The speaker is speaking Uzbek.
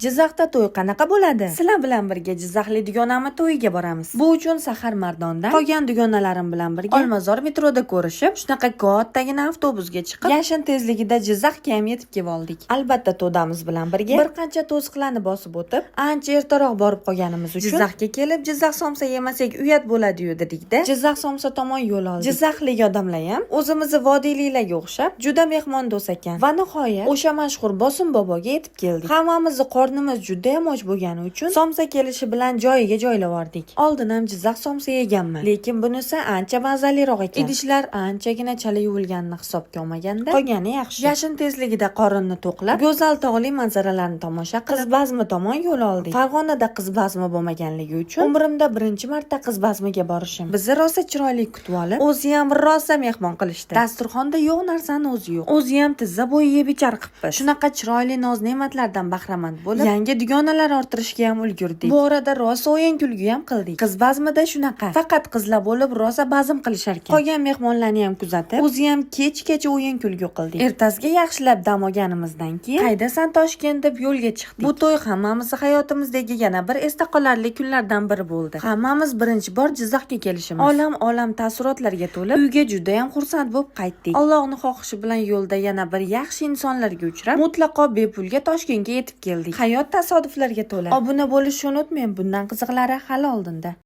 Jizzaxda to'y qanaqa bo'ladi? Sizlar bilan birga Jizzaxli dugonamni to'yiga boramiz. Bu uchun Sahar Mardondan qolgan dugonalarim bilan birga Olmazor metroda ko'rishib, shunaqa kattagina avtobusga chiqib, yashin tezligida Jizzaxga ham yetib kelib oldik. Albatta to'damiz bilan birga bir qancha to'siqlarni bosib o'tib, ancha ertaroq borib qolganimiz uchun Jizzaxga kelib, Jizzax somsa yemasak uyat bo'ladi-yu dedikda, Jizzax somsa tomon yo'l oldik. Jizzaxlik odamlar ham o'zimizni vodiyliklarga o'xshab juda mehmondo'st ekan. Va nihoyat o'sha mashhur Bosim boboga yetib keldik. Hammamizni qornimiz juda ham och bo'lgani uchun somsa kelishi bilan joyiga joylab oldik. Oldin ham Jizzax somsa yeganman, lekin bunisi ancha mazaliroq ekan. Idishlar anchagina chala yuvilganini hisobga olmaganda qolgani yaxshi. Yashin tezligida qorinni to'qlab, go'zal tog'li manzaralarni tomosha qilib, qiz bazmi tomon yo'l oldik. Farg'onada qiz bazmi bo'lmaganligi uchun umrimda birinchi marta qiz bazmiga borishim. Bizni rosa chiroyli kutib olib, o'zi ham rosa mehmon qilishdi. Dasturxonda yo'q narsani o'zi yo'q. O'zi ham tizza bo'yi yeb ichar qilibmiz. Shunaqa chiroyli noz-ne'matlardan bahramand bo'lib, yangi dugonalar orttirishga ham ulgurdik. Bu orada rosa o'yin kulgi ham qildik. Qiz bazmida shunaqa, faqat qizlar bo'lib rosa bazm qilishar ekan. Qolgan mehmonlarni ham kuzatib, o'zi ham kech-kecha o'yin kulgi qildik. Ertasiga yaxshilab dam olganimizdan keyin qaydasan Toshkent deb yo'lga chiqdik. Bu to'y hammamiz hayotimizdagi yana bir esda qolarli kunlardan biri bo'ldi. Hammamiz birinchi bor Jizzaxga kelishimiz. Olam taassurotlarga to'lib, uyga juda ham xursand bo'lib qaytdik. Allohning xohishi bilan yo'lda yana bir yaxshi insonlarga uchrab, mutlaqo bepulga Toshkentga yetib keldik. Hayot tasodiflarga to'la. Obuna bo'lishni unutmang, bundan qiziqlari hali oldinda.